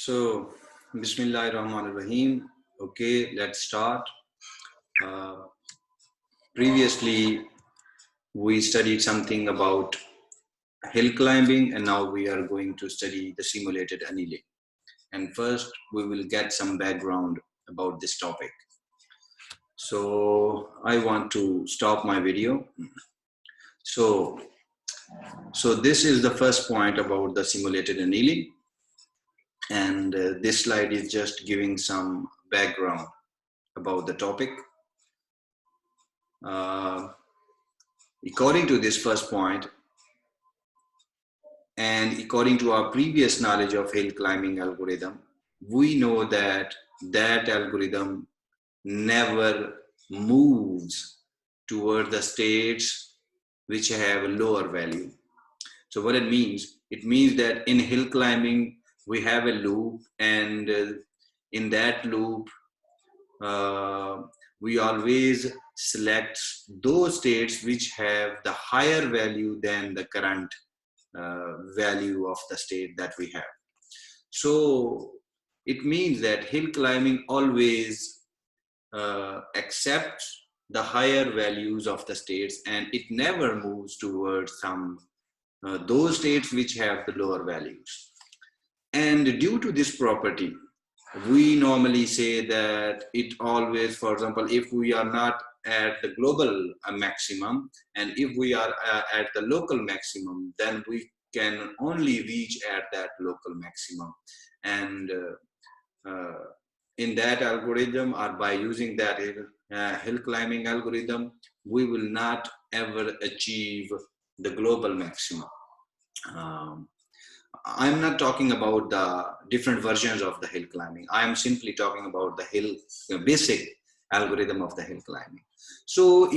So, Bismillahirrahmanirrahim. Okay, let's start. Uh, Previously, we studied something about hill climbing, and now we are going to study the simulated annealing. And first, we will get some background about this topic. So, I want to stop my video. So, this is the first point about the simulated annealing. And this slide is just giving some background about the topic. According to this first point, and according to our previous knowledge of hill climbing algorithm, we know that that algorithm never moves toward the states which have a lower value. So what it means that in hill climbing, we have a loop, and in that loop, we always select those states which have the higher value than the current value of the state that we have. So it means that hill climbing always accepts the higher values of the states, and it never moves towards some those states which have the lower values. And due to this property, we normally say that it always, for example, if we are not at the global maximum, and if we are at the local maximum, then we can only reach at that local maximum. And in that algorithm, or by using that hill climbing algorithm, we will not ever achieve the global maximum. I'm not talking about the different versions of the hill climbing. I am simply talking about the basic algorithm of the hill climbing. So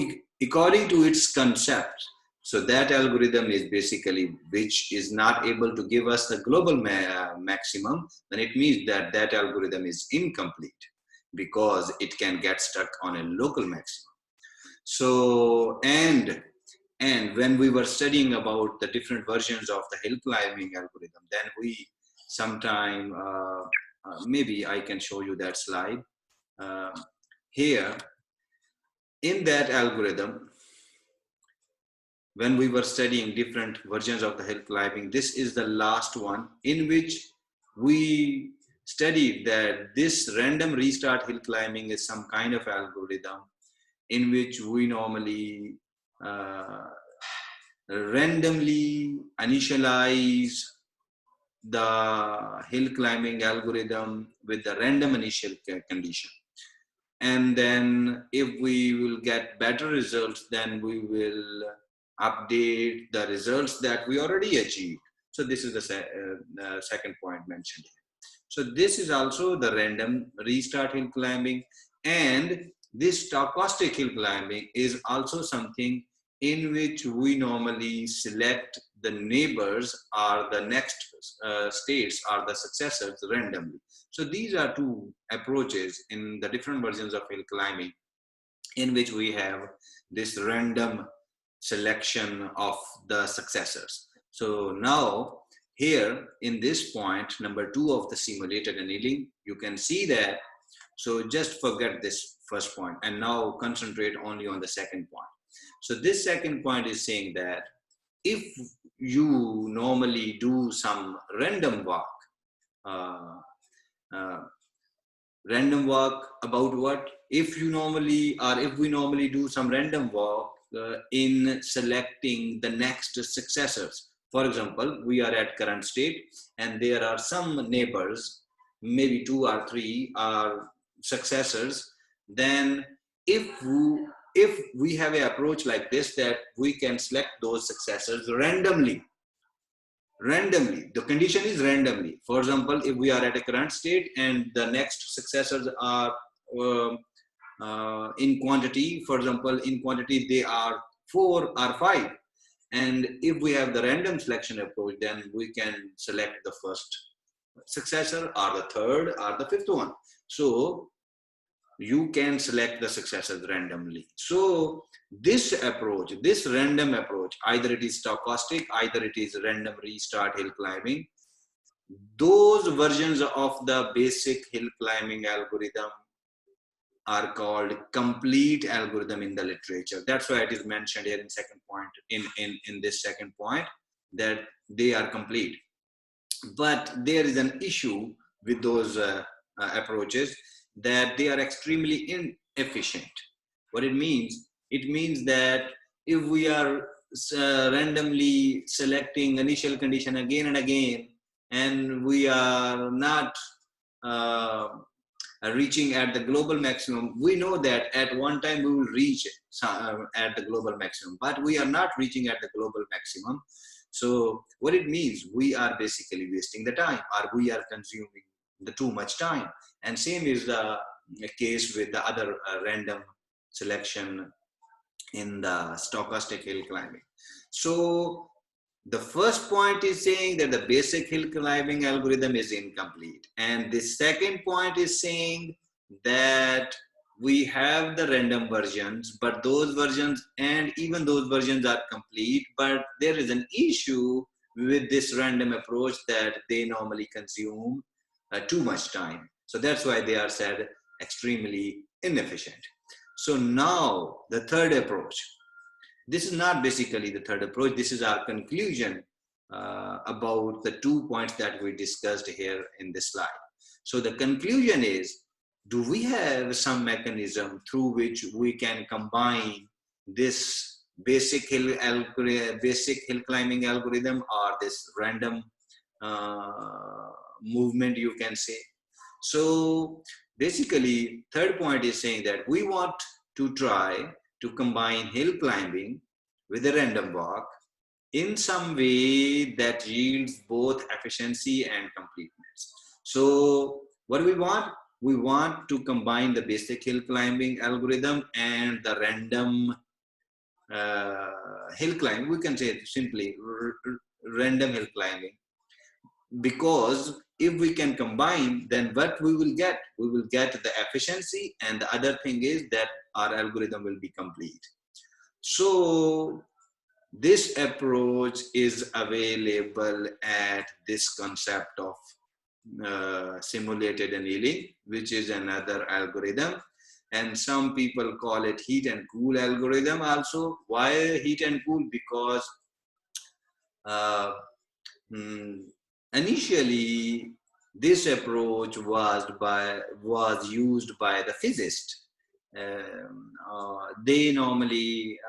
according to its concept, so that algorithm is basically which is not able to give us the global maximum, then it means that that algorithm is incomplete because it can get stuck on a local maximum. So, and when we were studying about the different versions of the hill climbing algorithm, then we sometime, maybe I can show you that slide. Here, in that algorithm, when we were studying different versions of the hill climbing, this is the last one in which we studied that this random restart hill climbing is some kind of algorithm in which we normally randomly initialize the hill climbing algorithm with the random initial condition. And then if we will get better results, then we will update the results that we already achieved. So this is the second point mentioned here. So this is also the random restart hill climbing, and this stochastic hill climbing is also something in which we normally select the neighbors or the next states or the successors randomly. So these are two approaches in the different versions of hill climbing in which we have this random selection of the successors. So now here in this point, number 2 of the simulated annealing, you can see that. So just forget this first point and now concentrate only on the second point. So this second point is saying that if you normally do some random walk about what? If you normally, or if we normally do some random walk in selecting the next successors. For example, we are at current state and there are some neighbors, maybe 2 or 3 are successors. Then if we have an approach like this, that we can select those successors randomly, the condition is randomly. For example, if we are at a current state and the next successors are in quantity, for example, in quantity they are 4 or 5, and if we have the random selection approach, then we can select the first successor or the third or the fifth one. So you can select the successors randomly. So this approach, this random approach, either it is stochastic, either it is random restart hill climbing, those versions of the basic hill climbing algorithm are called complete algorithm in the literature. That's why it is mentioned here in second point, in this second point, that they are complete. But there is an issue with those approaches, that they are extremely inefficient. What it means that if we are randomly selecting initial condition again and again, and we are not uh, reaching at the global maximum, we know that at one time we will reach at the global maximum, but we are not reaching at the global maximum. So what it means, we are basically wasting the time, or we are consuming the too much time. And same is the case with the other random selection in the stochastic hill climbing. So the first point is saying that the basic hill climbing algorithm is incomplete. And the second point is saying that we have the random versions, but those versions, and even those versions are complete, but there is an issue with this random approach, that they normally consume too much time. So that's why they are said extremely inefficient. So now the third approach. This is not basically the third approach. This is our conclusion about the 2 points that we discussed here in this slide. So the conclusion is, do we have some mechanism through which we can combine this basic hill climbing algorithm, or this random movement, you can say? So basically, third point is saying that we want to try to combine hill climbing with a random walk in some way that yields both efficiency and completeness. So what do we want? We want to combine the basic hill climbing algorithm and the random hill climbing. We can say simply random hill climbing, because if we can combine, then what we will get the efficiency, and the other thing is that our algorithm will be complete. So this approach is available at this concept of simulated annealing, which is another algorithm, and some people call it heat and cool algorithm also. Why heat and cool? Because uh, initially this approach was used by the physicists. They normally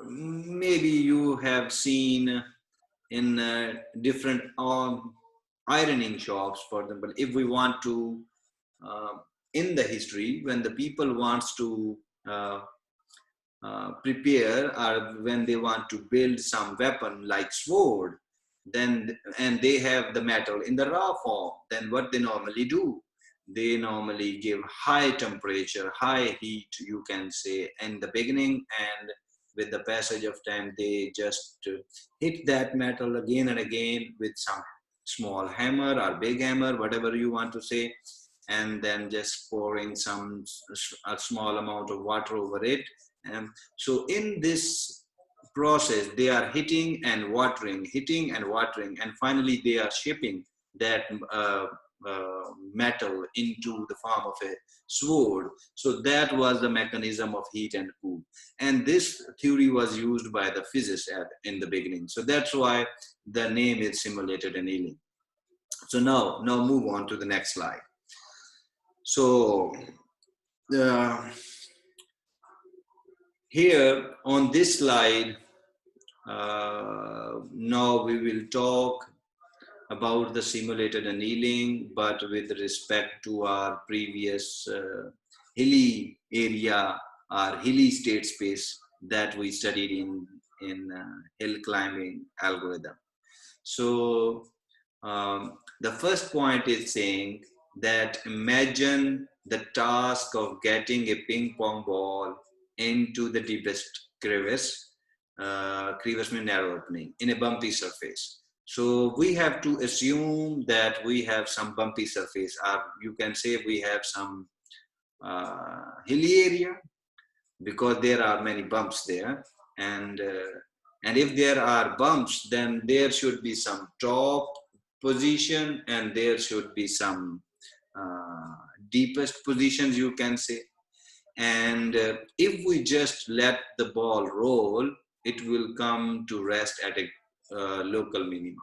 maybe you have seen in different ironing shops, for example, if we want to uh, in the history, when the people wants to prepare, or when they want to build some weapon like sword, then, and they have the metal in the raw form, then what they normally do, they normally give high temperature, high heat, you can say, in the beginning, and with the passage of time they just hit that metal again and again with some small hammer or big hammer, whatever you want to say, and then just pouring a small amount of water over it. And so in this process, they are hitting and watering, and finally they are shaping that metal into the form of a sword. So that was the mechanism of heat and cool. And this theory was used by the physicists in the beginning. So that's why the name is simulated annealing. So now move on to the next slide. So here on this slide, now we will talk about the simulated annealing, but with respect to our previous hilly area or hilly state space that we studied in hill climbing algorithm. So the first point is saying that imagine the task of getting a ping pong ball into the deepest crevice, crevice means narrow opening, in a bumpy surface. So we have to assume that we have some bumpy surface, or you can say we have some hilly area, because there are many bumps there. And And if there are bumps, then there should be some top position and there should be some deepest positions, you can say. And if we just let the ball roll, it will come to rest at a local minimum.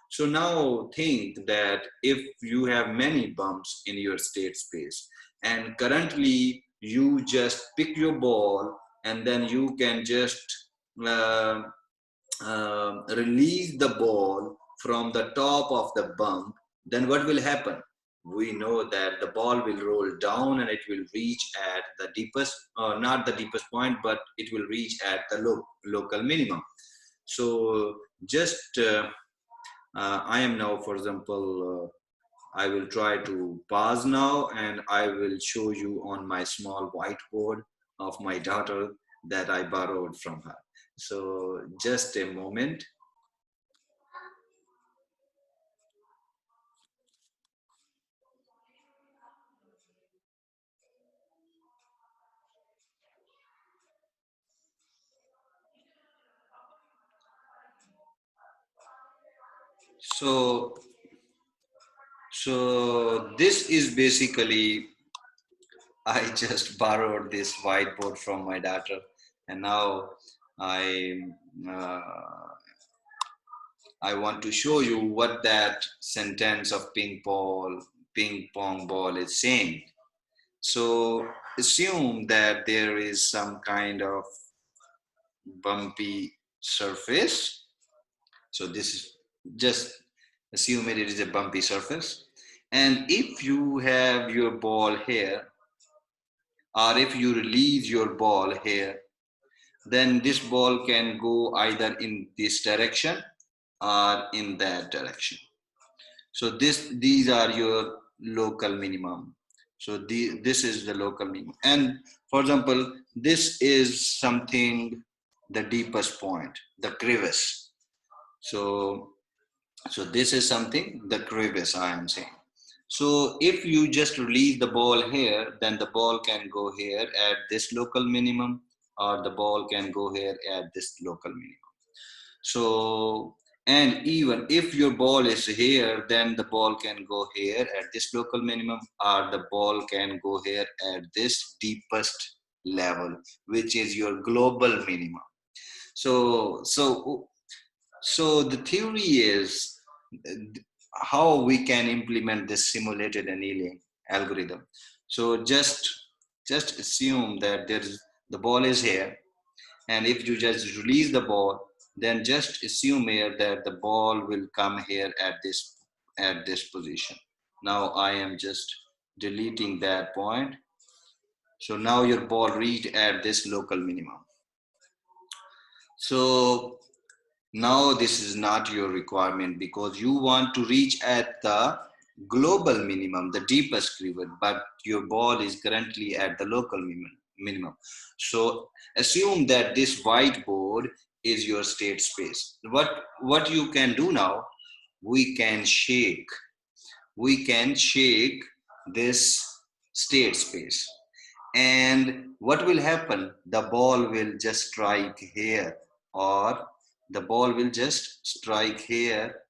So now think that if you have many bumps in your state space and currently you just pick your ball and then you can just uh, release the ball from the top of the bump, then what will happen? We know that the ball will roll down and it will reach at the deepest, not the deepest point, but it will reach at the local minimum. So just, I am now, for example, I will try to pause now and I will show you on my small whiteboard of my daughter that I borrowed from her. So just a moment. So, so this is basically, I just borrowed this whiteboard from my daughter, and now I uh, I want to show you what that sentence of ping pong ball is saying. So assume that there is some kind of bumpy surface. So this is just assume it is a bumpy surface. And if you have your ball here, or if you release your ball here, then this ball can go either in this direction or in that direction. So these are your local minimum. So this is the local minimum. And for example, this is something, the deepest point, the crevice. So this is something, the crevice I am saying. So if you just release the ball here, then the ball can go here at this local minimum, or the ball can go here at this local minimum. So, and even if your ball is here, then the ball can go here at this local minimum, or the ball can go here at this deepest level, which is your global minimum. So the theory is how we can implement this simulated annealing algorithm. So just assume that there's the ball is here, and if you just release the ball, then just assume here that the ball will come here at this position. Now I am just deleting that point. So now your ball reached at this local minimum. So now this is not your requirement because you want to reach at the global minimum, the deepest crevice, but your ball is currently at the local minimum. So assume that this whiteboard is your state space. What you can do now, we can shake this state space. And what will happen? The ball will just strike here, or the ball will just strike here.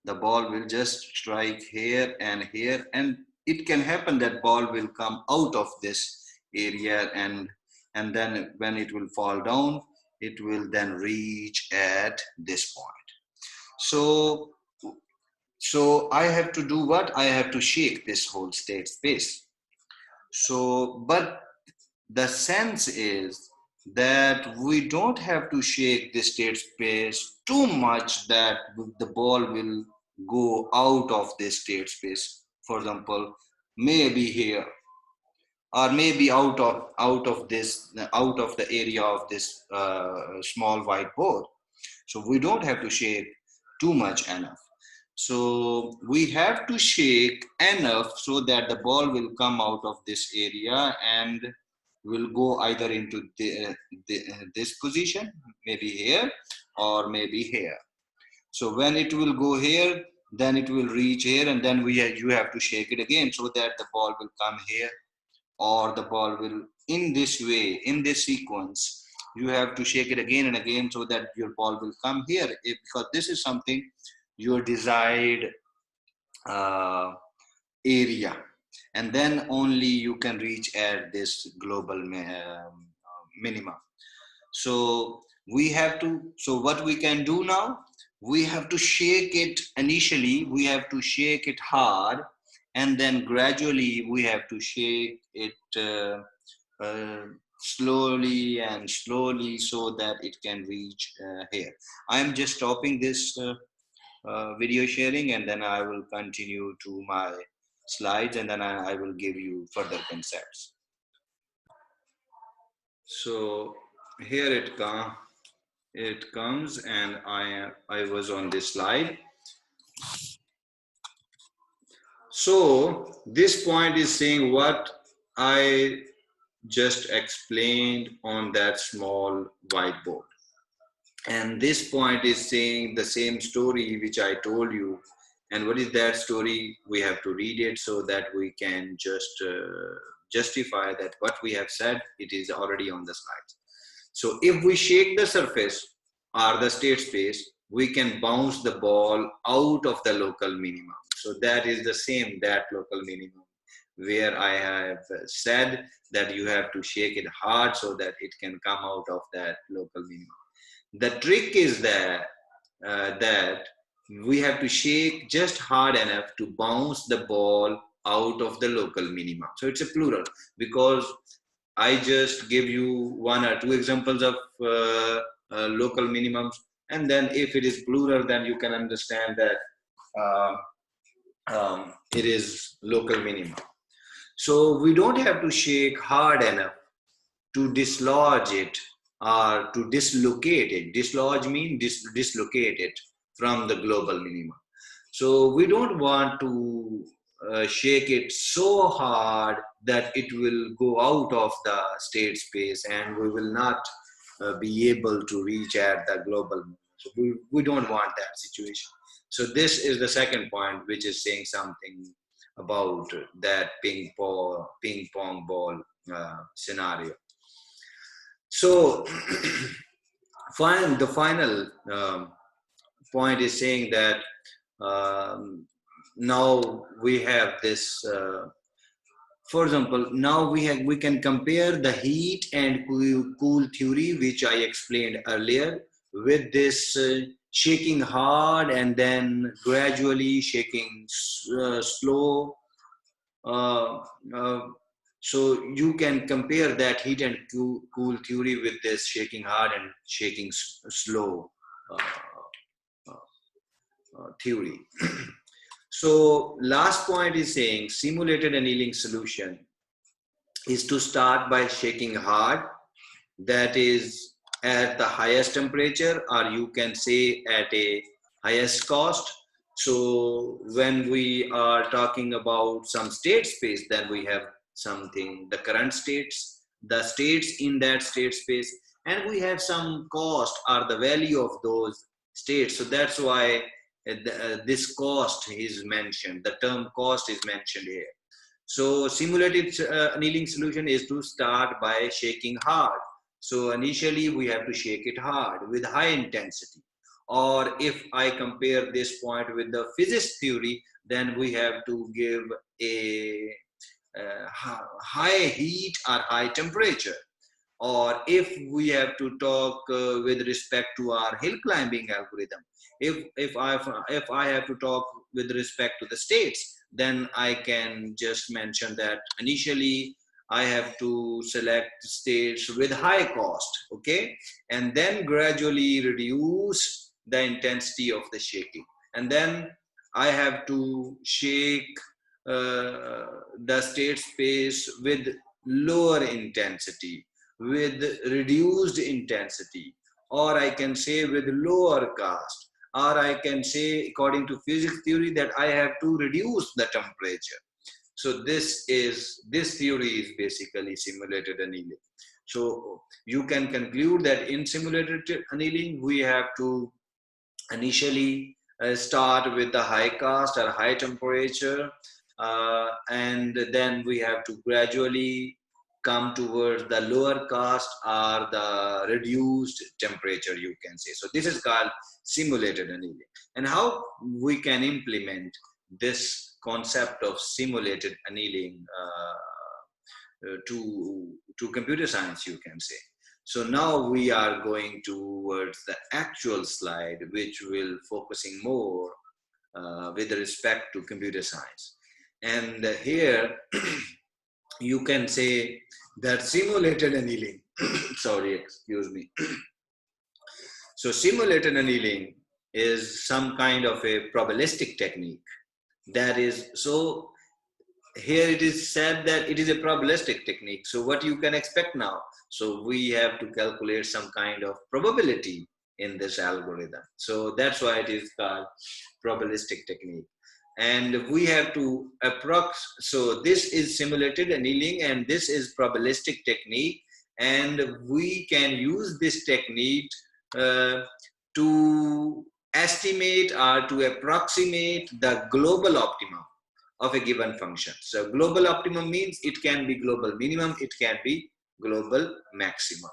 The ball will just strike here and here. And it can happen that ball will come out of this area, and then when it will fall down, it will then reach at this point. So so I have to do what? I have to shake this whole state space. So, but the sense is that we don't have to shake the state space too much that the ball will go out of this state space. For example, maybe here, or maybe out of the area of this small whiteboard. So we don't have to shake too much enough. So we have to shake enough so that the ball will come out of this area and will go either into this position, maybe here, or maybe here. So when it will go here, then it will reach here, and then you have to shake it again so that the ball will come here, or the ball will, in this way, in this sequence, you have to shake it again and again so that your ball will come here, because this is something your desired area, and then only you can reach at this global minimum. So we have to, so what we can do now, we have to shake it initially, we have to shake it hard, and then gradually we have to shake it slowly and slowly so that it can reach here. I am just stopping this video sharing, and then I will continue to my slides, and then I will give you further concepts. So here it comes, and I was on this slide. So this point is saying what I just explained on that small whiteboard. And this point is saying the same story which I told you. And what is that story? We have to read it so that we can just justify that what we have said, it is already on the slides. So if we shake the surface or the state space, we can bounce the ball out of the local minimum. So that is the same, that local minimum, where I have said that you have to shake it hard so that it can come out of that local minimum. The trick is that we have to shake just hard enough to bounce the ball out of the local minimum. So it's a plural, because I just give you one or two examples of local minimums, and then if it is plural, then you can understand that it is local minimum. So we don't have to shake hard enough to dislodge it or to dislocate it. Dislodge means dislocate it from the global minimum. So we don't want to shake it so hard that it will go out of the state space and we will not be able to reach at the global minimum. So we don't want that situation. So this is the second point, which is saying something about that ping pong ball scenario. So the final point is saying that now we have this, for example, now we can compare the heat and cool theory, which I explained earlier, with this shaking hard and then gradually shaking slow. So you can compare that heat and cool theory with this shaking hard and shaking slow theory. So last point is saying simulated annealing solution is to start by shaking hard, that is at the highest temperature, or you can say at a highest cost. So when we are talking about some state space, then we have something, the current states, the states in that state space, and we have some cost or the value of those states. So that's why this cost is mentioned, the term cost is mentioned here. So simulated annealing solution is to start by shaking hard. So initially we have to shake it hard with high intensity. Or if I compare this point with the physics theory, then we have to give a high heat or high temperature. Or if we have to talk with respect to our hill climbing algorithm, if I have to talk with respect to the states, then I can just mention that initially I have to select states with high cost, okay, and then gradually reduce the intensity of the shaking, and then I have to shake the state space with lower intensity, with reduced intensity, or I can say with lower cost, or I can say according to physics theory that I have to reduce the temperature. So this theory is basically simulated annealing. So you can conclude that in simulated annealing we have to initially start with the high cost or high temperature, and then we have to gradually come towards the lower cost or the reduced temperature, you can say. So this is called simulated annealing. And how we can implement this concept of simulated annealing to computer science, you can say. So now we are going towards the actual slide, which will focusing more with respect to computer science. And here you can say that simulated annealing, sorry, excuse me. So simulated annealing is some kind of a probabilistic technique. That is, so here it is said that it is a probabilistic technique. So what you can expect now? So we have to calculate some kind of probability in this algorithm. So that's why it is called probabilistic technique. And we have to so this is simulated annealing and this is probabilistic technique. And we can use this technique to estimate or to approximate the global optimum of a given function. So global optimum means it can be global minimum, it can be global maximum.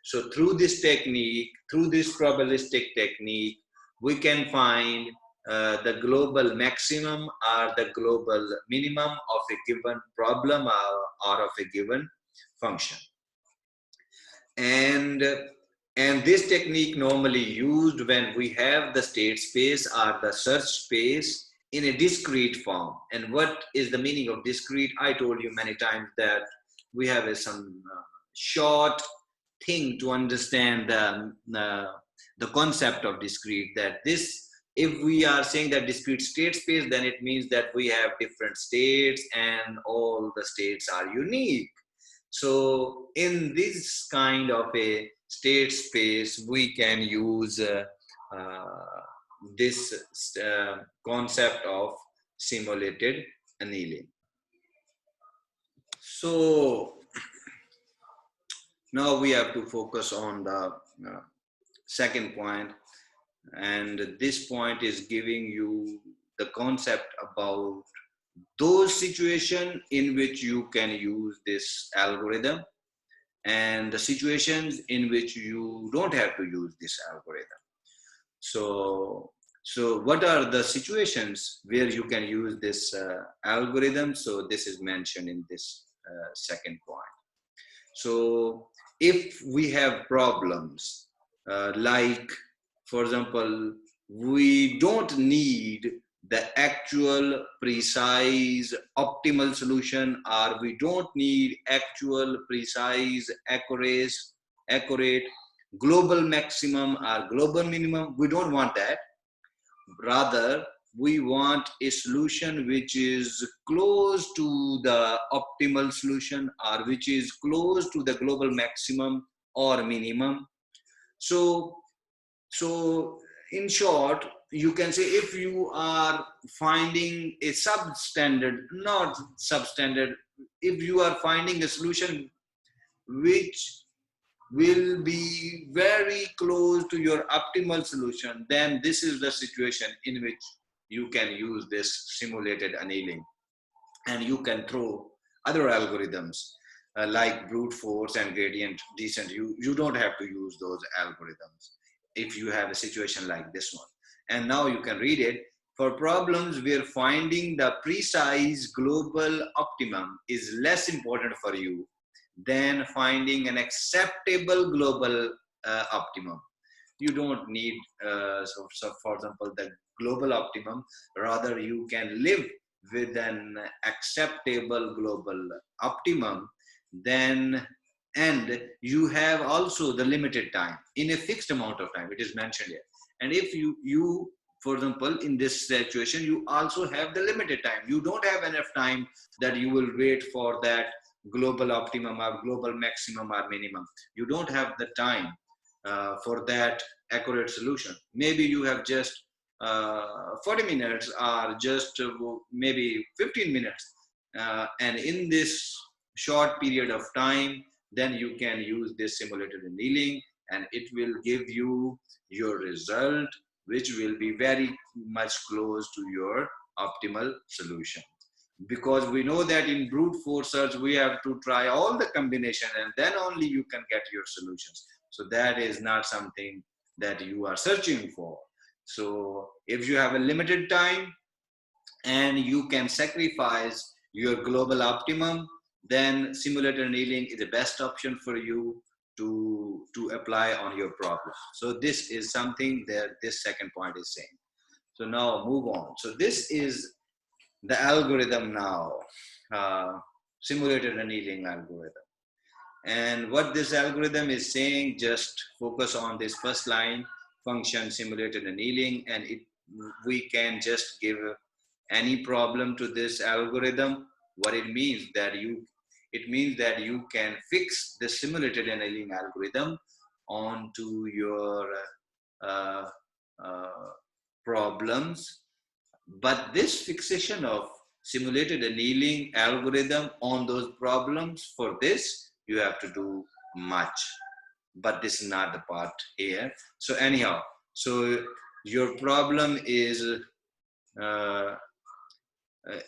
So through this technique, through this probabilistic technique, we can find the global maximum or the global minimum of a given problem or of a given function. And this technique normally used when we have the state space or the search space in a discrete form. And what is the meaning of discrete? I told you many times that we have some short thing to understand the concept of discrete, that this, if we are saying that discrete state space, then it means that we have different states and all the states are unique. So in this kind of a state space, we can use this concept of simulated annealing. So now we have to focus on the second point, and this point is giving you the concept about those situations in which you can use this algorithm and the situations in which you don't have to use this algorithm. So what are the situations where you can use this algorithm? So this is mentioned in this second point. So if we have problems like, for example, we don't need the actual precise optimal solution, or we don't need actual precise accurate global maximum or global minimum. We don't want that. Rather, we want a solution which is close to the optimal solution or which is close to the global maximum or minimum. So in short, you can say if you are finding a substandard, not substandard, if you are finding a solution which will be very close to your optimal solution, then this is the situation in which you can use this simulated annealing. And you can throw other algorithms like brute force and gradient descent. You don't have to use those algorithms if you have a situation like this one. And now you can read it. For problems where finding the precise global optimum is less important for you than finding an acceptable global optimum. You don't need, so for example, the global optimum. Rather, you can live with an acceptable global optimum. Then, and you have also the limited time in a fixed amount of time. It is mentioned here. And if you for example, in this situation, you also have the limited time. You don't have enough time that you will wait for that global optimum or global maximum or minimum. You don't have the time for that accurate solution. Maybe you have just 40 minutes or just maybe 15 minutes. And in this short period of time, then you can use this simulated annealing and it will give you your result, which will be very much close to your optimal solution. because we know that in brute force search we have to try all the combination and then only you can get your solutions. So that is not something that you are searching for. So if you have a limited time and you can sacrifice your global optimum, then simulated annealing is the best option for you to apply on your problem. So this is something that this second point is saying. So now move on. So this is the algorithm now, simulated annealing algorithm. And what this algorithm is saying, just focus on this first line, function simulated annealing, and we can just give any problem to this algorithm. What it means that you can fix the simulated annealing algorithm onto your uh, uh, problems. But this fixation of simulated annealing algorithm on those problems, for this you have to do much, but this is not the part here. So anyhow, so your problem uh,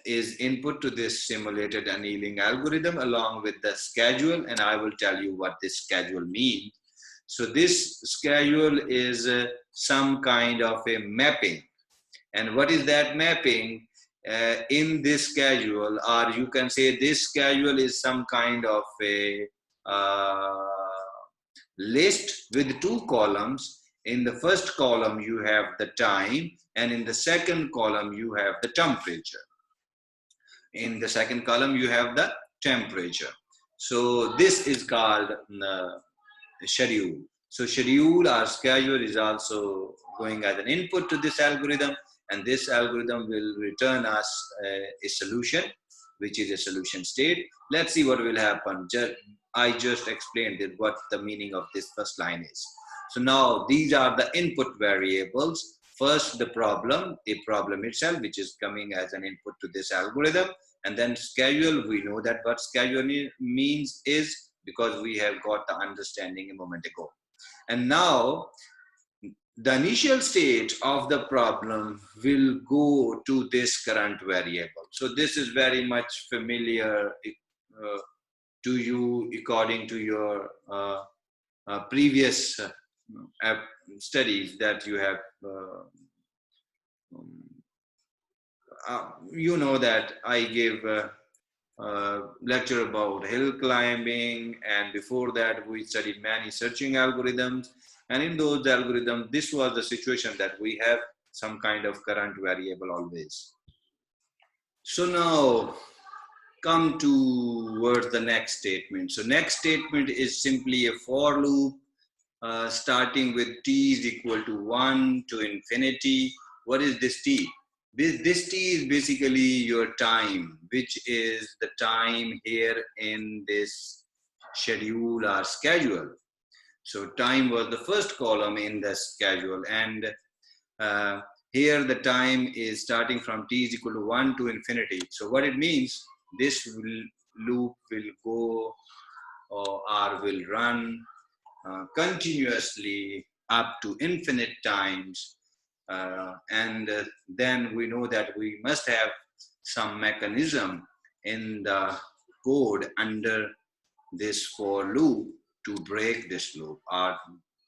input to this simulated annealing algorithm along with the schedule, and I will tell you what this schedule means. So this schedule is some kind of a mapping. And what is that mapping? In this schedule, or you can say this schedule is some kind of a list with two columns. In the first column, you have the time, and in the second column, you have the temperature. In the second column, you have the temperature. So this is called schedule. So schedule or schedule is also going as an input to this algorithm, and this algorithm will return us a solution, which is a solution state. Let's see what will happen. I just explained what the meaning of this first line is. So now these are the input variables. First, the problem, a problem itself, which is coming as an input to this algorithm. And then schedule, we know that what schedule means is because we have got the understanding a moment ago. And now the initial state of the problem will go to this current variable. So this is very much familiar to you according to your previous studies that you have you know that I gave lecture about hill climbing, and before that we studied many searching algorithms, and in those algorithms this was the situation that we have some kind of current variable always. So now come towards the next statement. So next statement is simply a for loop starting with t is equal to 1 to infinity. What is this t? This t is basically your time, which is the time here in this schedule or schedule. So time was the first column in the schedule, and here the time is starting from t is equal to 1 to infinity. So what it means, this loop will go or will run continuously up to infinite times. And then we know that we must have some mechanism in the code under this for loop to break this loop or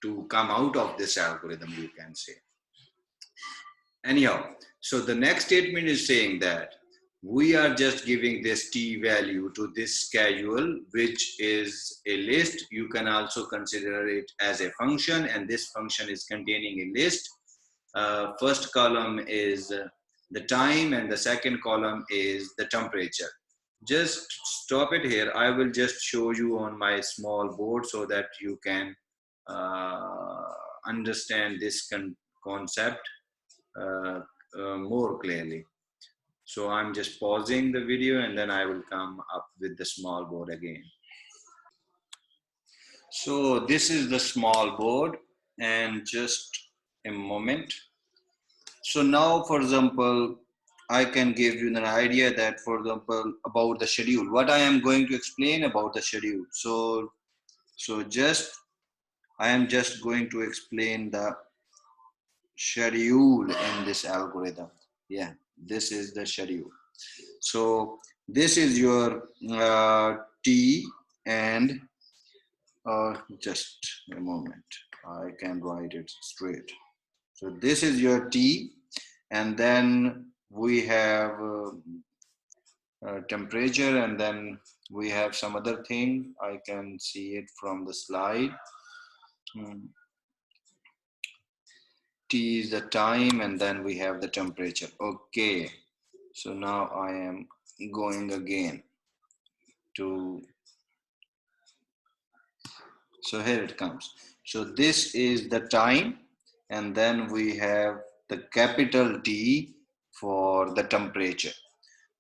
to come out of this algorithm, you can say. Anyhow, so the next statement is saying that we are just giving this t value to this schedule, which is a list. You can also consider it as a function, and this function is containing a list. First column is the time, and the second column is the temperature. Just stop it here. I will just show you on my small board so that you can understand this concept more clearly. So I'm just pausing the video and then I will come up with the small board again. So this is the small board, and just a moment. So now, for example, I can give you an idea that, for example, about the schedule, what I am going to explain about the schedule. So I am just going to explain the schedule in this algorithm. Yeah, this is the schedule. So this is your T, and just a moment, I can write it straight. So this is your T, and then we have temperature, and then we have some other thing. I can see it from the slide. T is the time, and then we have the temperature. Okay, so now I am going again to, so here it comes. So this is the time, and then we have the capital T for the temperature.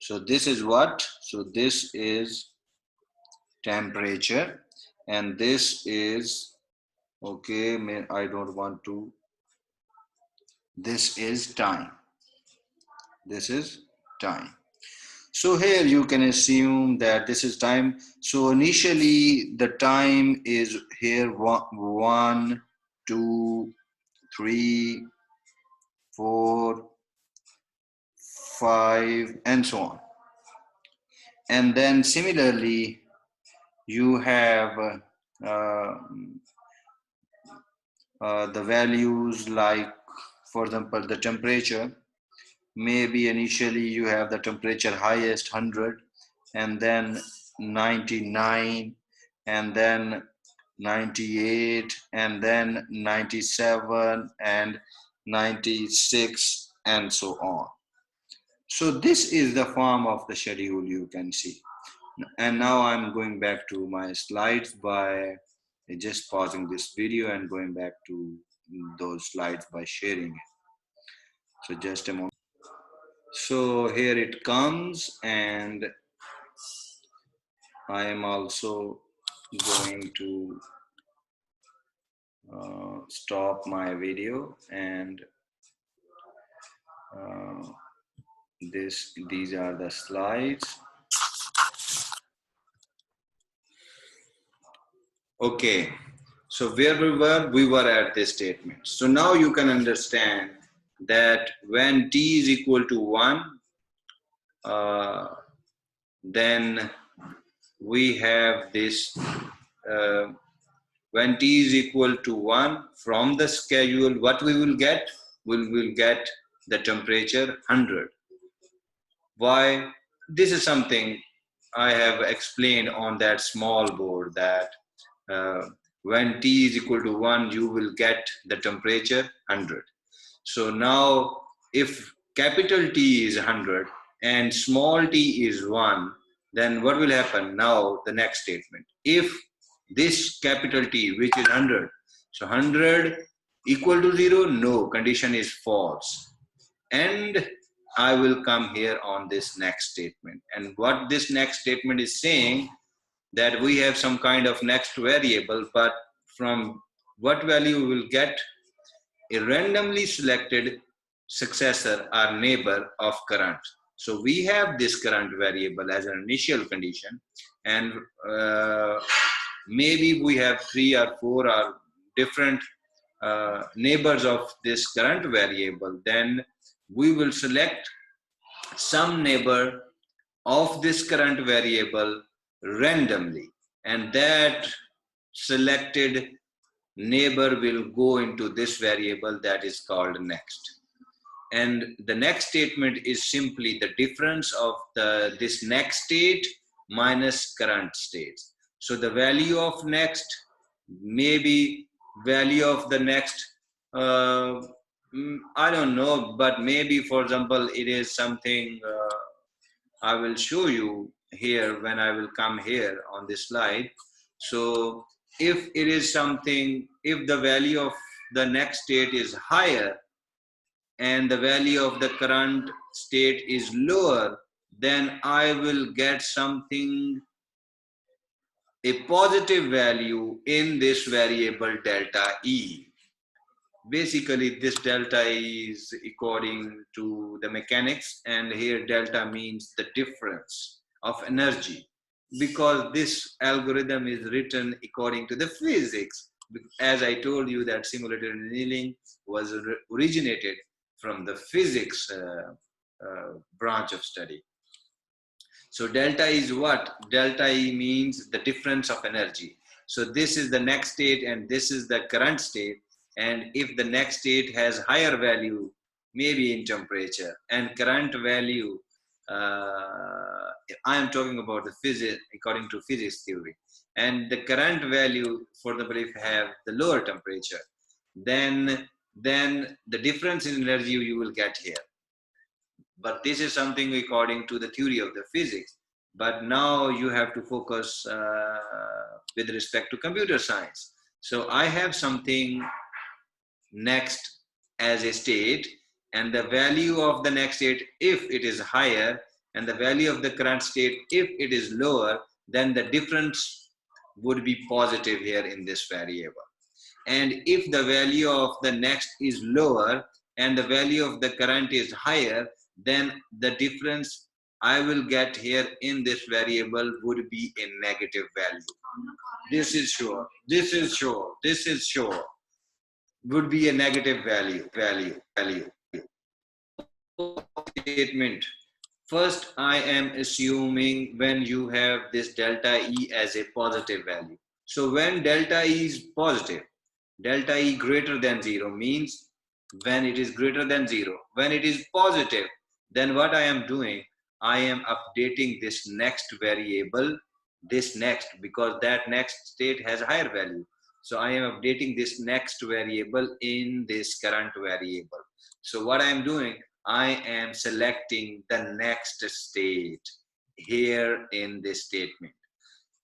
So this is what? So this is temperature, and this is, okay, I don't want to, this is time. This is time. So here you can assume that this is time. So initially the time is here 1, 2, 3, 4, 5, and so on. And then similarly, you have the values like, for example, the temperature. Maybe initially you have the temperature highest 100, and then 99, and then 98, and then 97, and 96, and so on. So this is the form of the schedule you can see. And now I'm going back to my slides by just pausing this video and going back to those slides by sharing it. So just a moment. So here it comes, and I am also going to stop my video, and these are the slides. Okay, so where we were at this statement. So now you can understand that when t is equal to 1, then we have this, when t is equal to 1, from the schedule, what we will get? We will get the temperature 100. Why? This is something I have explained on that small board, that when t is equal to 1, you will get the temperature 100. So now if capital T is 100 and small t is 1, then what will happen? Now the next statement, if this capital T, which is 100, so 100 equal to 0, no, condition is false. And I will come here on this next statement. And what this next statement is saying, that we have some kind of next variable, but from what value we will get? A randomly selected successor or neighbor of current. So we have this current variable as an initial condition, and maybe we have 3 or 4 or different neighbors of this current variable. Then we will select some neighbor of this current variable randomly, and that selected neighbor will go into this variable that is called next. And the next statement is simply the difference of this next state minus current state. So the value of next, maybe value of the next, I don't know, but maybe, for example, it is something, I will show you here when I will come here on this slide. So if it is something, if the value of the next state is higher and the value of the current state is lower, then I will get something, a positive value in this variable delta E. Basically, this delta is according to the mechanics, and here delta means the difference of energy, because this algorithm is written according to the physics. As I told you, that simulated annealing was originated from the physics branch of study. So delta is what? Delta E means the difference of energy. So this is the next state and this is the current state. And if the next state has higher value, maybe in temperature, and current value, I am talking about the physics, according to physics theory, and the current value, for the belief, have the lower temperature, then the difference in energy you will get here. But this is something according to the theory of the physics. But now you have to focus with respect to computer science. So I have something next as a state, and the value of the next state, if it is higher, and the value of the current state, if it is lower, then the difference would be positive here in this variable. And if the value of the next is lower and the value of the current is higher, then the difference I will get here in this variable would be a negative value. This is sure. This is sure. This is sure. Would be a negative value. Statement. First, I am assuming when you have this delta E as a positive value. So when delta E is positive, delta E greater than 0 means when it is greater than 0. When it is positive, then what I am doing, I am updating this next variable, this next, because that next state has higher value. So I am updating this next variable in this current variable. So what I am doing, I am selecting the next state here in this statement.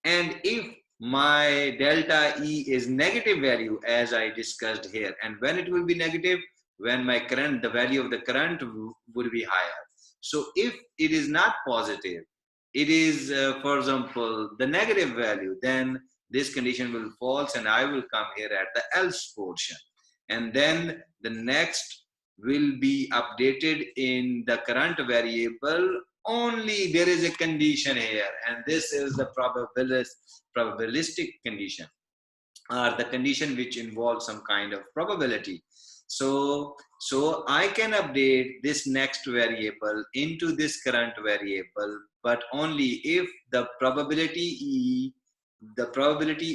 And if my delta E is negative value, as I discussed here, and when it will be negative, when my current, the value of the current would be higher. So if it is not positive, it is, for example, the negative value, then this condition will false and I will come here at the else portion. And then the next will be updated in the current variable. Only there is a condition here, and this is the probabilistic condition, or the condition which involves some kind of probability. So I can update this next variable into this current variable, but only if the probability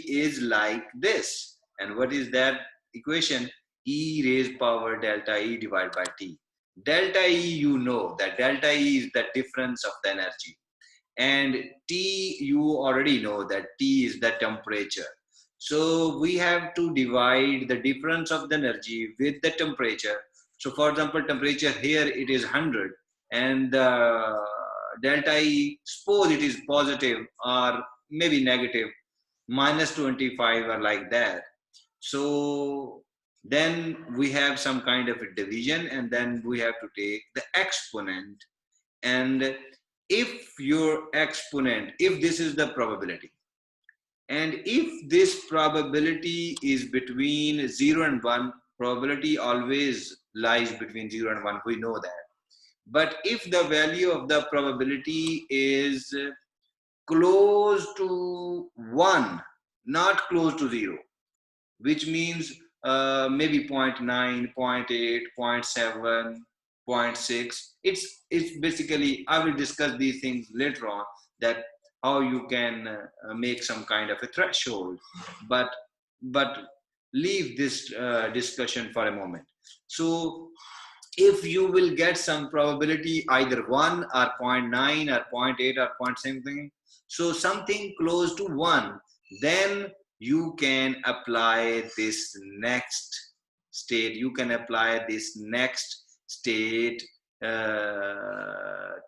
is like this. And what is that equation? E raised power delta E divided by T. Delta E, you know that delta E is the difference of the energy. And T, you already know that T is the temperature. So we have to divide the difference of the energy with the temperature. So for example, temperature here, it is 100, and delta E, suppose it is positive or maybe negative, minus 25 or like that. So then we have some kind of a division, and then we have to take the exponent. And if your exponent, if this is the probability, and if this probability is between 0 and 1, probability always lies between 0 and 1, we know that. But if the value of the probability is close to 1, not close to 0, which means maybe 0.9, 0.8, 0.7, 0.6. It's basically, I will discuss these things later on, that how you can make some kind of a threshold, but leave this discussion for a moment. So if you will get some probability either 1 or 0.9 or 0.8 or point something, so something close to 1, then you can apply this next state. You can apply this next state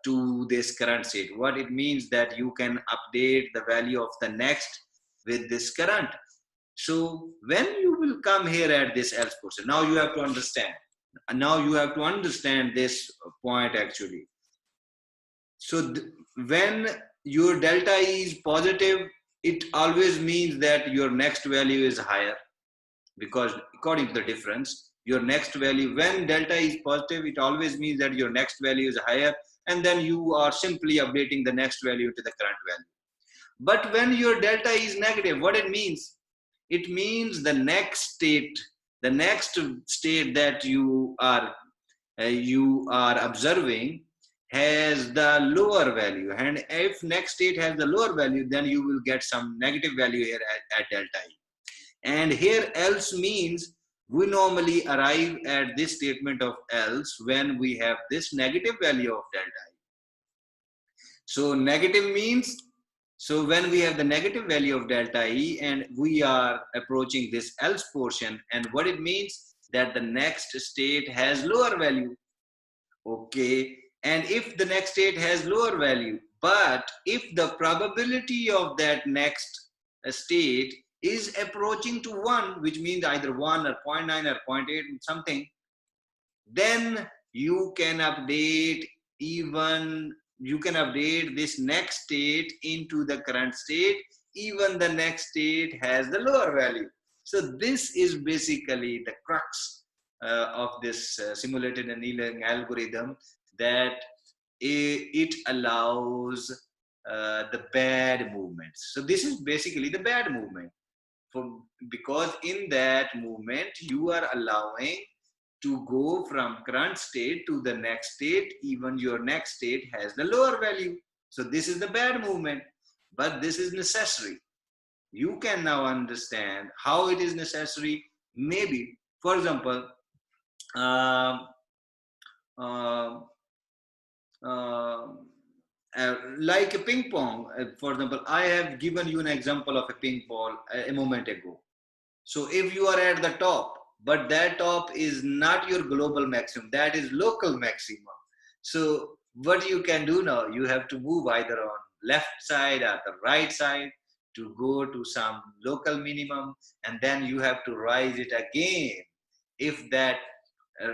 to this current state. What it means that you can update the value of the next with this current. So when you will come here at this else portion, now you have to understand. Now you have to understand this point actually. So when your delta E is positive, it always means that your next value is higher, because according to the difference, your next value, when delta is positive, it always means that your next value is higher, and then you are simply updating the next value to the current value. But when your delta is negative, what it means? It means the next state that you are observing has the lower value, and if next state has the lower value, then you will get some negative value here at delta E. And here else means we normally arrive at this statement of else when we have this negative value of delta E. So negative means, so when we have the negative value of delta E and we are approaching this else portion, and what it means that the next state has lower value. Okay, and if the next state has lower value, but if the probability of that next state is approaching to 1, which means either 1 or 0.9 or 0.8 something, then you can update this next state into the current state, even the next state has the lower value. So this is basically the crux of this simulated annealing algorithm, that it allows the bad movements. So this is basically the bad movement, because in that movement you are allowing to go from current state to the next state, even your next state has the lower value. So this is the bad movement, but this is necessary. You can now understand how it is necessary. Maybe, for example, um, uh, uh, like a ping pong, for example, I have given you an example of a ping pong a moment ago. So if you are at the top, but that top is not your global maximum, that is local maximum. So what you can do now, you have to move either on left side or the right side to go to some local minimum, and then you have to rise it again. If that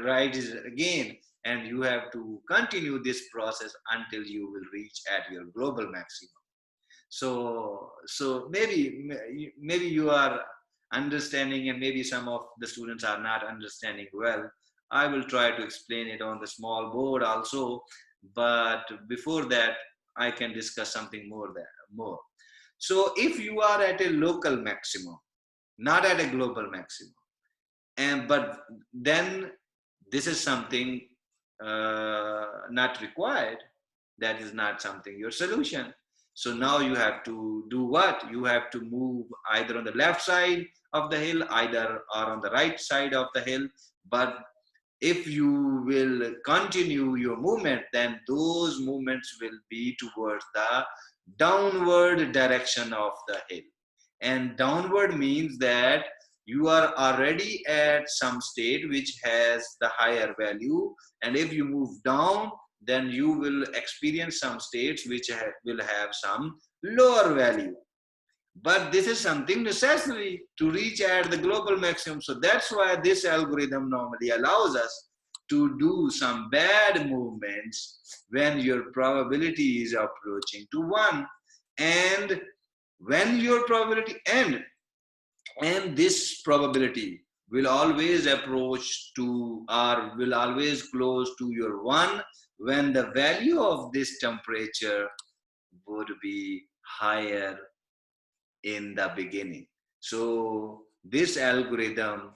rises again, and you have to continue this process until you will reach at your global maximum. So maybe you are understanding, and maybe some of the students are not understanding well. I will try to explain it on the small board also, but before that I can discuss something more. So if you are at a local maximum, not at a global maximum, and but then this is something not required, that is not something your solution. So now you have to do what? You have to move either on the left side of the hill, either or on the right side of the hill. But if you will continue your movement, then those movements will be towards the downward direction of the hill. And downward means that you are already at some state which has the higher value, and if you move down, then you will experience some states which will have some lower value. But this is something necessary to reach at the global maximum. So that's why this algorithm normally allows us to do some bad movements when your probability is approaching to 1. And when your probability and this probability will always approach to, or will always close to your 1, when the value of this temperature would be higher in the beginning. So this algorithm,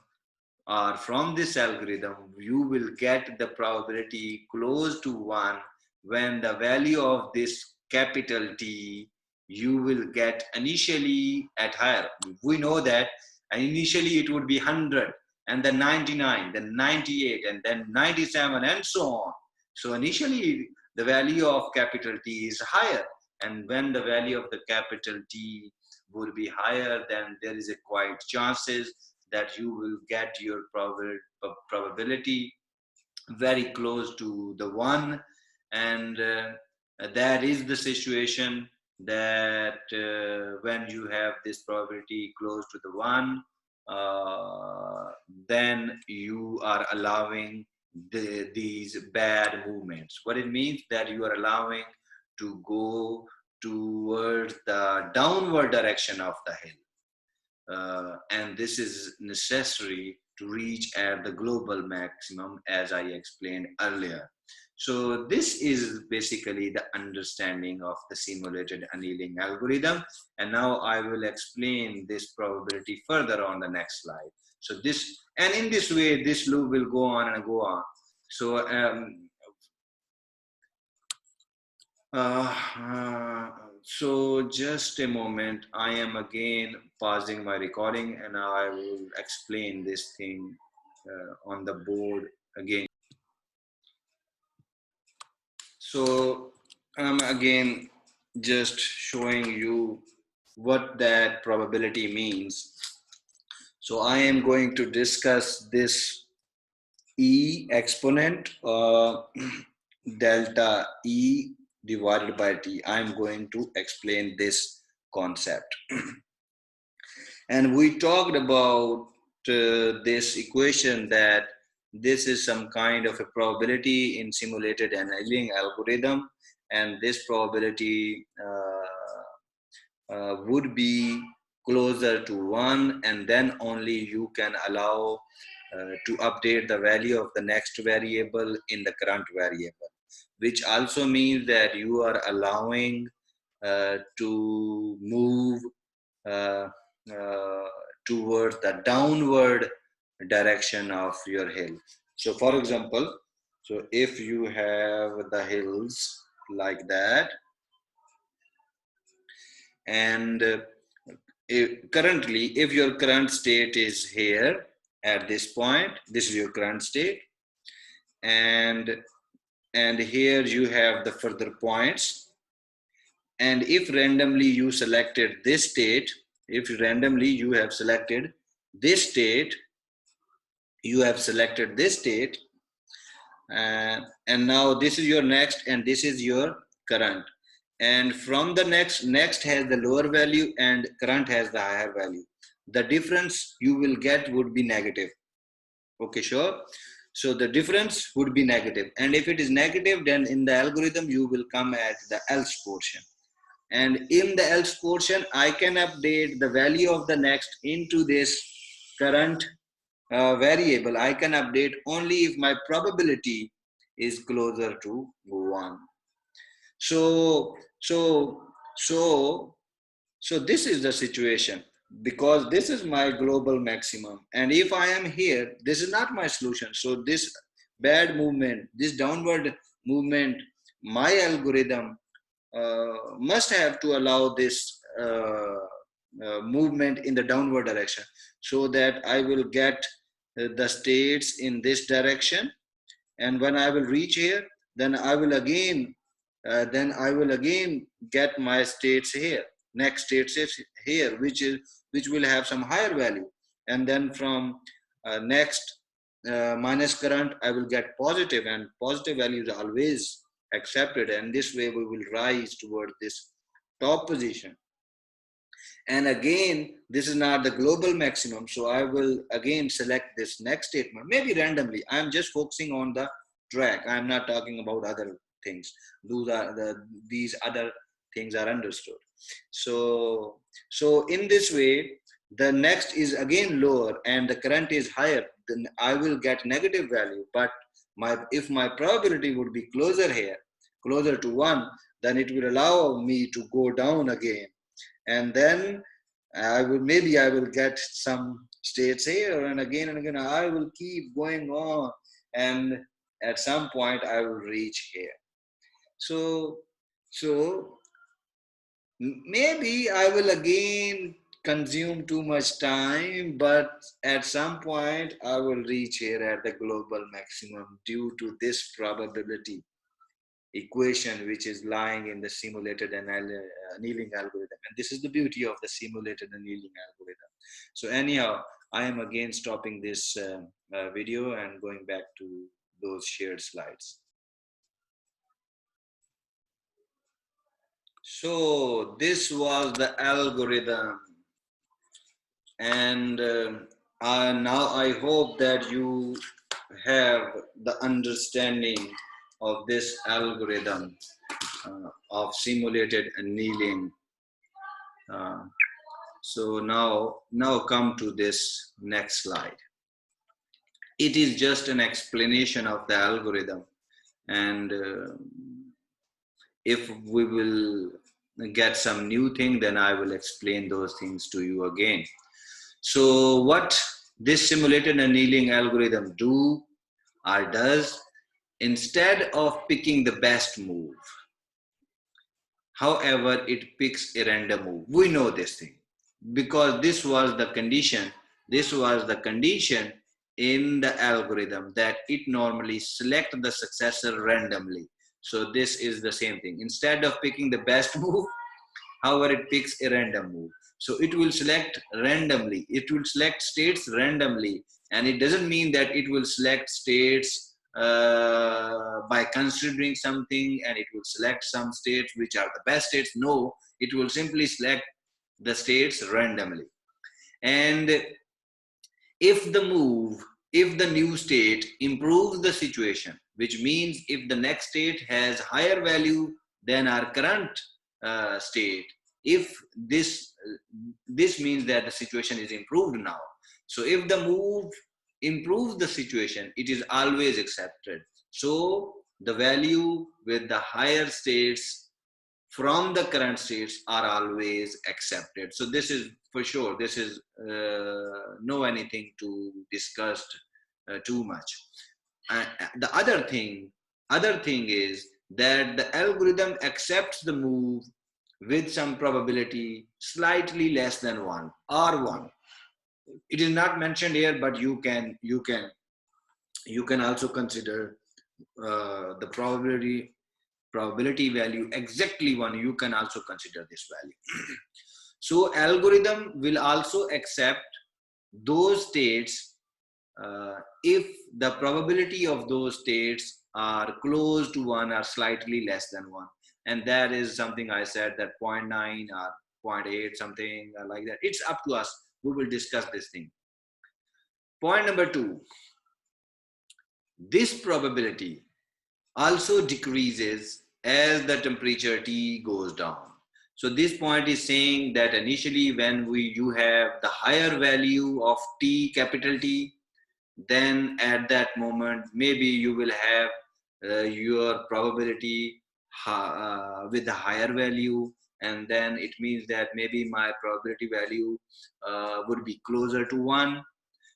or from this algorithm, you will get the probability close to 1 when the value of this capital T you will get initially at higher. We know that initially it would be 100, and then 99, then 98, and then 97, and so on. So initially the value of capital T is higher, and when the value of the capital T would be higher, then there is a quite chances that you will get your probability very close to the 1. And that is the situation, that when you have this probability close to the 1, then you are allowing these bad movements. What it means, that you are allowing to go towards the downward direction of the hill. And this is necessary to reach at the global maximum, as I explained earlier. So this is basically the understanding of the simulated annealing algorithm. And now I will explain this probability further on the next slide. So this, and in this way, this loop will go on and go on. So So just a moment, I am again pausing my recording and I will explain this thing on the board again. So I'm again just showing you what that probability means. So I am going to discuss this E exponent delta E divided by T. I'm going to explain this concept. And we talked about this equation that this is some kind of a probability in simulated annealing algorithm, and this probability would be closer to 1, and then only you can allow to update the value of the next variable in the current variable, which also means that you are allowing to move uh, uh, towards the downward direction of your hill. So for example, so if you have the hills like that, and currently if your current state is here at this point, this is your current state, and here you have the further points, and if randomly you selected this state, if randomly you have selected this state, you have selected this state, and now this is your next and this is your current, and from the next has the lower value and current has the higher value. The difference you will get would be negative. Okay, sure. So the difference would be negative, and if it is negative, then in the algorithm you will come at the else portion, and in the else portion I can update the value of the next into this current variable. I can update only if my probability is closer to 1. So, so, so, so this is the situation, because this is my global maximum. And if I am here, this is not my solution. So this bad movement, this downward movement, my algorithm must have to allow this movement in the downward direction, so that I will get the states in this direction, and when I will reach here, then I will again get my states here, next states is here, which will have some higher value, and then from next minus current I will get positive, and positive values are always accepted, and this way we will rise toward this top position. And again, this is not the global maximum, so I will again select this next statement, maybe randomly. I'm just focusing on the track, I'm not talking about other things. These other things are understood. So in this way, the next is again lower and the current is higher, then I will get negative value. But if my probability would be closer here, closer to 1, then it will allow me to go down again, and then I will get some states here, and again I will keep going on, and at some point I will reach here. So maybe I will again consume too much time, but at some point I will reach here at the global maximum due to this probability equation which is lying in the simulated annealing algorithm. And this is the beauty of the simulated annealing algorithm. So anyhow, I am again stopping this video and going back to those shared slides. So this was the algorithm, and now I hope that you have the understanding of this algorithm of simulated annealing. So now come to this next slide. It is just an explanation of the algorithm, and if we will get some new thing, then I will explain those things to you again. So what this simulated annealing algorithm does, instead of picking the best move, However, it picks a random move. We know this thing because this was the condition. This was the condition in the algorithm that it normally select the successor randomly. So this is the same thing. Instead of picking the best move, however, it picks a random move. So it will select randomly. It will select states randomly. And it doesn't mean that it will select states by considering something and it will select some states which are the best states. No, it will simply select the states randomly. And if the move, if the new state improves the situation, which means if the next state has higher value than our current state, if this means that the situation is improved now. So if the move improves the situation, it is always accepted. So the value with the higher states from the current states are always accepted. So this is for sure. This is no anything to discuss too much. The other thing is that the algorithm accepts the move with some probability slightly less than 1 or 1. It is not mentioned here, but you can also consider the probability value exactly 1. You can also consider this value. So algorithm will also accept those states if the probability of those states are close to 1 or slightly less than 1. And that is something I said, that 0.9 or 0.8, something like that. It's up to us. We will discuss this thing. Point number 2, this probability also decreases as the temperature T goes down. So this point is saying that initially when you have the higher value of T, capital T, then at that moment maybe you will have your probability with a higher value, and then it means that maybe my probability value would be closer to 1.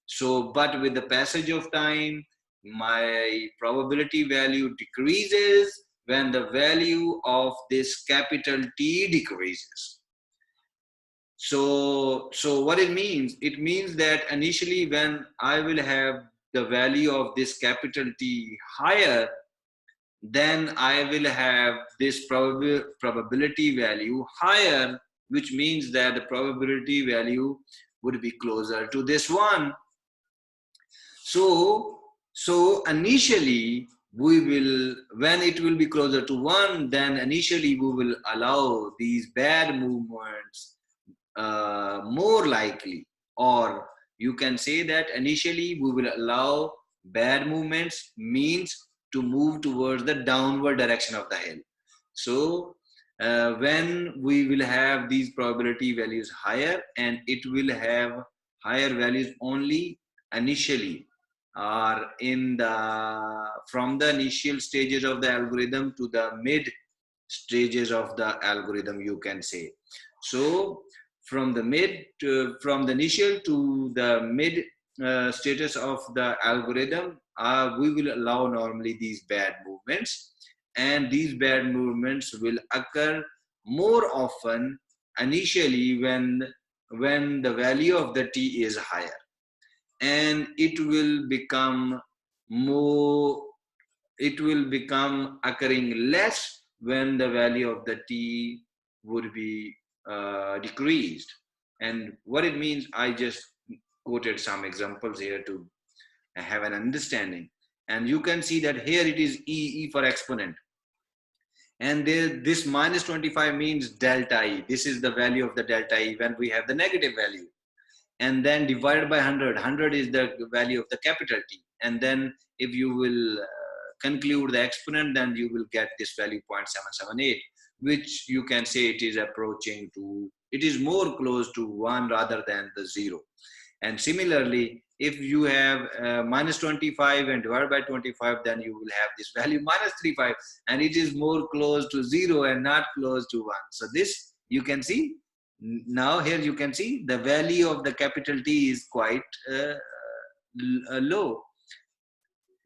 So, but with the passage of time, my probability value decreases when the value of this capital T decreases. So what it means that initially when I will have the value of this capital T higher, then I will have this probability value higher, which means that the probability value would be closer to this 1. So initially we will, when it will be closer to 1, then initially we will allow these bad movements more likely, or you can say that initially we will allow bad movements, means to move towards the downward direction of the hill. So when we will have these probability values higher, and it will have higher values only initially, or in the from the initial stages of the algorithm to the mid stages of the algorithm, you can say. So from the initial to the mid status of the algorithm, we will allow normally these bad movements, and these bad movements will occur more often initially when the value of the T is higher, and it will become occurring less when the value of the T would be decreased. And what it means, I just quoted some examples here to have an understanding. And you can see that here it is E for exponent. And this minus 25 means delta E. This is the value of the delta E when we have the negative value. And then divided by 100. 100 is the value of the capital T. And then if you will conclude the exponent, then you will get this value 0.778, which you can say it is approaching to, it is more close to 1 rather than the 0. And similarly, if you have minus 25 and divided by 25, then you will have this value minus 35, and it is more close to 0 and not close to 1. So this you can see. Now here you can see the value of the capital T is quite low,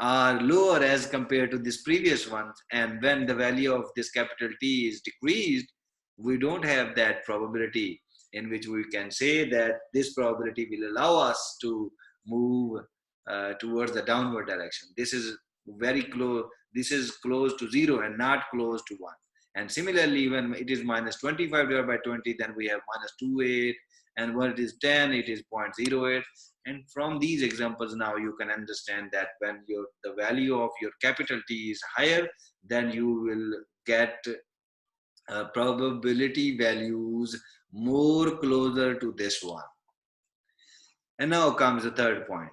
or lower as compared to this previous ones. And when the value of this capital T is decreased, we don't have that probability in which we can say that this probability will allow us to move towards the downward direction. This is very close. This is close to 0 and not close to 1. And similarly, when it is minus 25 divided by 20, then we have minus 28. And when it is 10, it is 0.08. And from these examples now you can understand that when the value of your capital T is higher, then you will get probability values more closer to this one. And now comes the third point.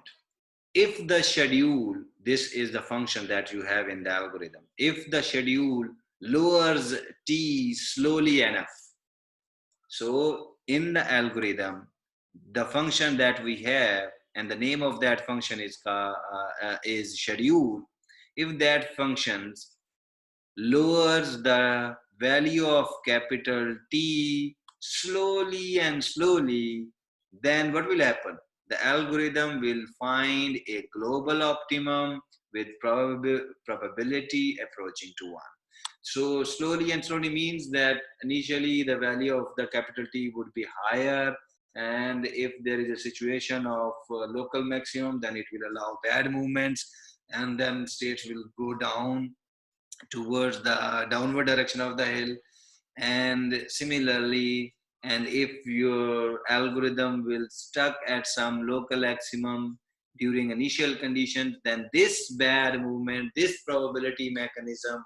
If the schedule, this is the function that you have in the algorithm, if the schedule lowers T slowly enough, so in the algorithm, the function that we have, and the name of that function is schedule, if that function lowers the value of capital T slowly and slowly, then what will happen? The algorithm will find a global optimum with probability approaching to 1. So slowly and slowly means that initially the value of the capital T would be higher, and if there is a situation of local maximum, then it will allow bad movements, and then states will go down towards the downward direction of the hill. And similarly, and if your algorithm will stuck at some local maximum during initial conditions, then this bad movement, this probability mechanism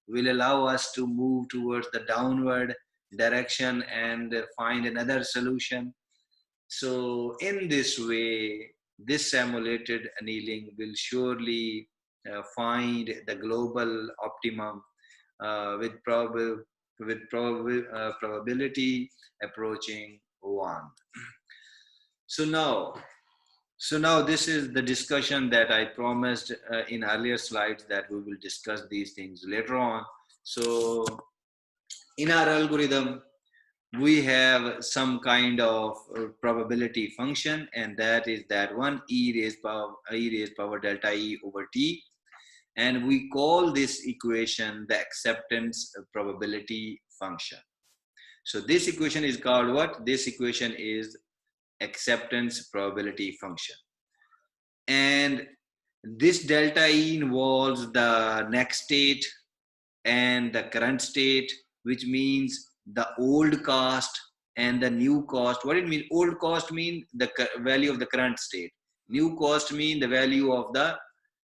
will allow us to move towards the downward direction and find another solution. So in this way, this simulated annealing will surely find the global optimum with probability approaching 1. So now this is the discussion that I promised in earlier slides, that we will discuss these things later on. So in our algorithm, we have some kind of probability function, and that is that one, e raised power delta E over T. And we call this equation the acceptance probability function. So this equation is called what? This equation is acceptance probability function. And this delta E involves the next state and the current state, which means the old cost and the new cost. What it means? Old cost means the value of the current state. New cost means the value of the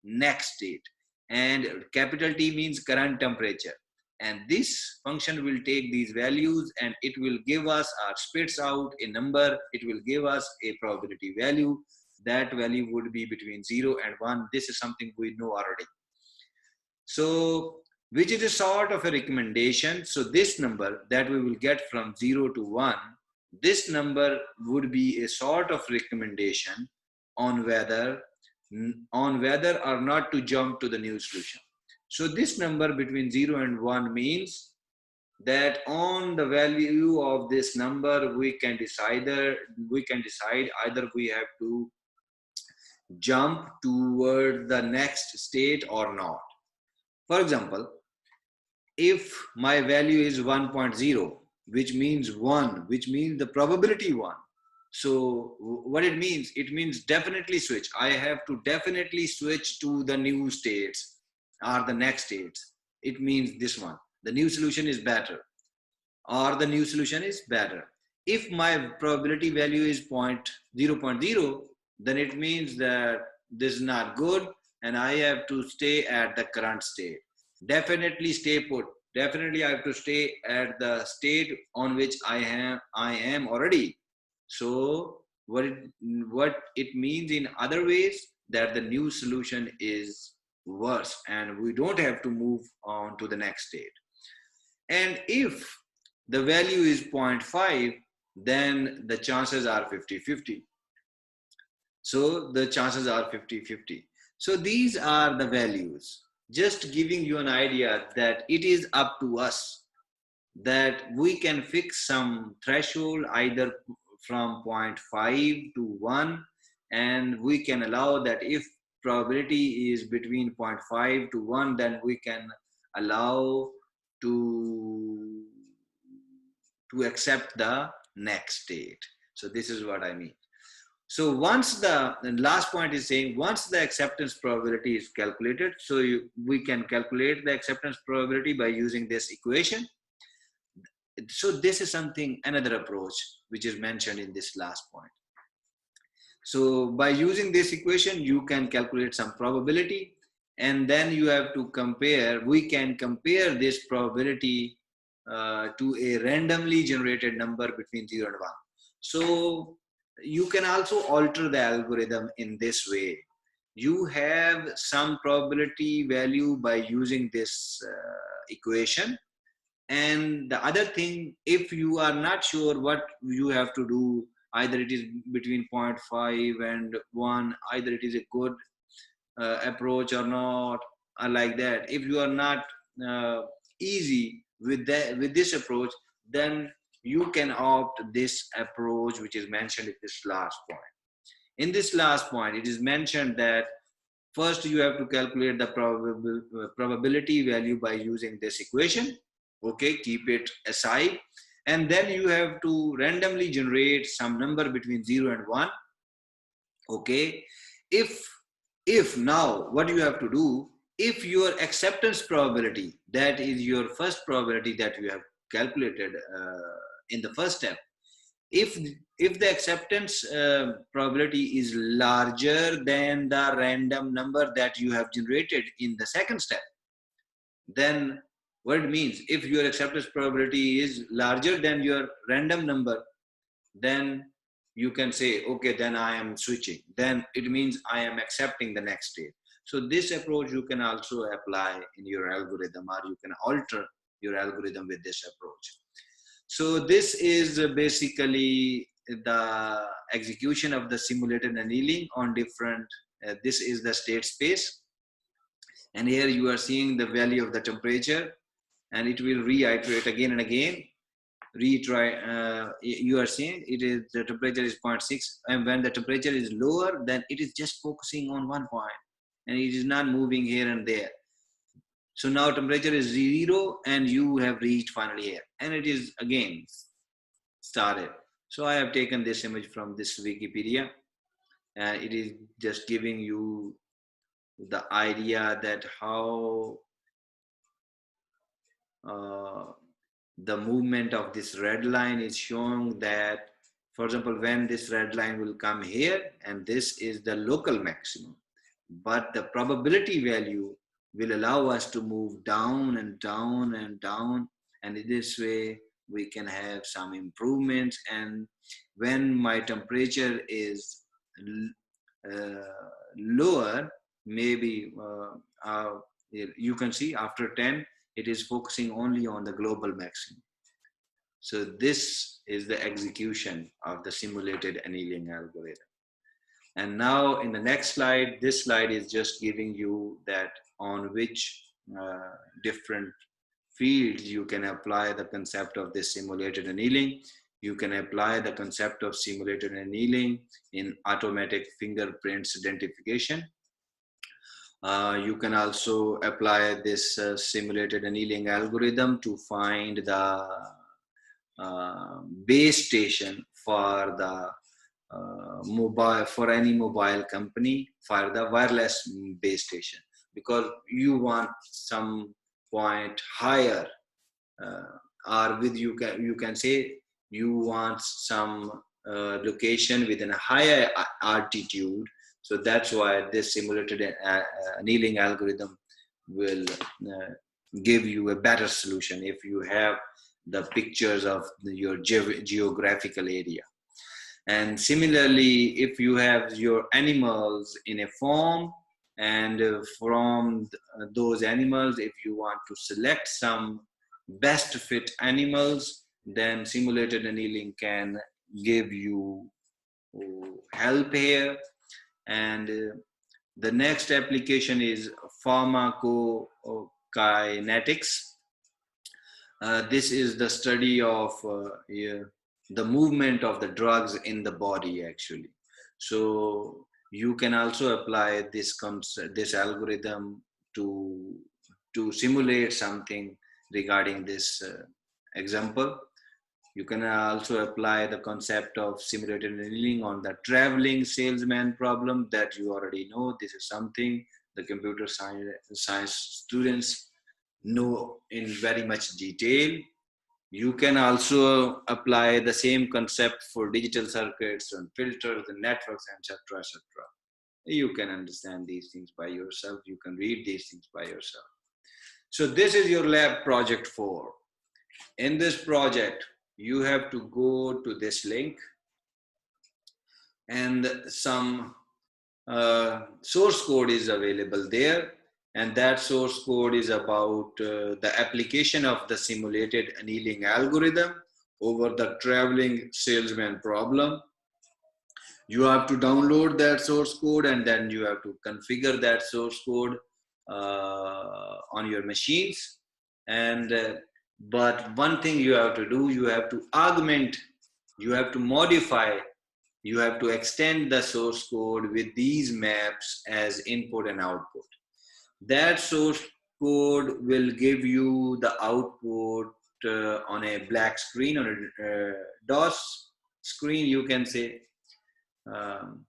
next state. And capital T means current temperature. And this function will take these values and it will give us, or spits out a number. It will give us a probability value. That value would be between 0 and 1. This is something we know already. So, which is a sort of a recommendation. So this number that we will get from 0 to 1, this number would be a sort of recommendation on whether or not to jump to the new solution. So this number between 0 and 1 means that on the value of this number, we can decide either we have to jump toward the next state or not. For example, if my value is 1.0, which means 1, which means the probability 1. So what it means definitely switch. I have to definitely switch to the new states or the next states. It means this one. The new solution is better, or the new solution is better. If my probability value is 0.0, then it means that this is not good and I have to stay at the current state. Definitely stay put. Definitely I have to stay at the state on which I am already. So what it means in other ways, that the new solution is worse and we don't have to move on to the next state. And if the value is 0.5, then the chances are 50-50. So the chances are 50-50. So these are the values. Just giving you an idea that it is up to us, that we can fix some threshold either from 0.5 to 1, and we can allow that if probability is between 0.5 to 1, then we can allow to to accept the next state. So this is what I mean. So once the last point is saying, once the acceptance probability is calculated, so we can calculate the acceptance probability by using this equation. So this is something, another approach, which is mentioned in this last point. So by using this equation, you can calculate some probability, and then you have to compare, we can compare this probability to a randomly generated number between 0 and 1. So you can also alter the algorithm in this way. You have some probability value by using this equation. And the other thing, if you are not sure what you have to do, either it is between 0.5 and 1, either it is a good approach or not, or like that. If you are not easy with that, with this approach, then you can opt this approach, which is mentioned in this last point. In this last point, it is mentioned that first you have to calculate the probability value by using this equation. Okay, keep it aside. And then you have to randomly generate some number between 0 and 1. Okay, if now what you have to do, if your acceptance probability, that is your first probability that you have calculated in the first step, if the acceptance probability is larger than the random number that you have generated in the second step, then what it means, if your acceptance probability is larger than your random number, then you can say, okay, then I am switching. Then it means I am accepting the next state. So this approach you can also apply in your algorithm, or you can alter your algorithm with this approach. So this is basically the execution of the simulated annealing on different, this is the state space. And here you are seeing the value of the temperature, and it will reiterate again and again. Retry, you are seeing it is, the temperature is 0.6, and when the temperature is lower, then it is just focusing on one point and it is not moving here and there. So now temperature is 0 and you have reached finally here, and it is again started. So I have taken this image from this Wikipedia, and it is just giving you the idea that how the movement of this red line is showing that, for example, when this red line will come here, and this is the local maximum, but the probability value will allow us to move down and down and down, and in this way we can have some improvements. And when my temperature is lower, maybe you can see after 10 it is focusing only on the global maximum. So this is the execution of the simulated annealing algorithm. And now in the next slide, this slide is just giving you that on which different fields you can apply the concept of this simulated annealing. You can apply the concept of simulated annealing in automatic fingerprints identification. You can also apply this simulated annealing algorithm to find the base station for the mobile, for any mobile company, for the wireless base station, because you want some point higher, or with you can say you want some location within a higher altitude. So that's why this simulated annealing algorithm will give you a better solution if you have the pictures of your geographical area. And similarly, if you have your animals in a farm, and from those animals, if you want to select some best fit animals, then simulated annealing can give you help here. And the next application is pharmacokinetics. This is the study of the movement of the drugs in the body, actually. So you can also apply this concept, this algorithm to simulate something regarding this example. You can also apply the concept of simulated annealing on the traveling salesman problem that you already know. This is something the computer science students know in very much detail. You can also apply the same concept for digital circuits and filters and networks, etc., etc. You can understand these things by yourself. You can read these things by yourself. So this is your lab project 4. In this project, you have to go to this link, and some source code is available there. And that source code is about the application of the simulated annealing algorithm over the traveling salesman problem. You have to download that source code, and then you have to configure that source code on your machines. And but one thing you have to do, you have to augment, you have to modify, you have to extend the source code with these maps as input and output. That source code will give you the output on a black screen, on a DOS screen, you can say. um,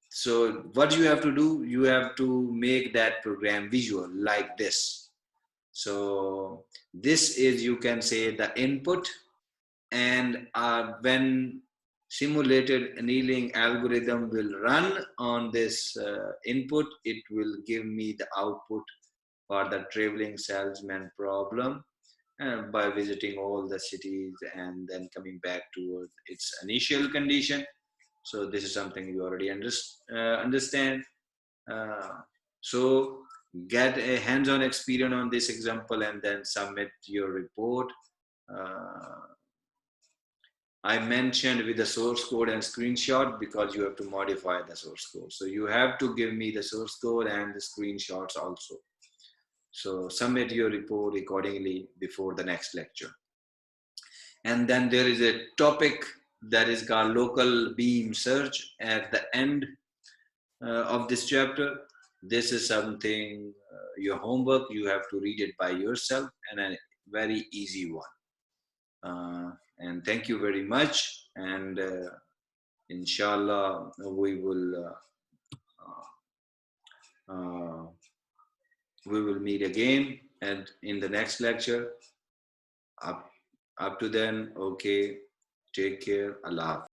so what you have to do, you have to make that program visual like this. So this is, you can say, the input. And when simulated annealing algorithm will run on this input, it will give me the output for the traveling salesman problem, by visiting all the cities and then coming back to its initial condition. So this is something you already understand. Uh, so get a hands-on experience on this example and then submit your report. Uh, I mentioned with the source code and screenshot because you have to modify the source code. So you have to give me the source code and the screenshots also. So submit your report accordingly before the next lecture. And then there is a topic that is called local beam search at the end of this chapter. This is something, your homework, you have to read it by yourself, and a very easy one. And thank you very much. And inshallah, uh, we will meet again and in the next lecture. Up to then, okay, take care. Allah.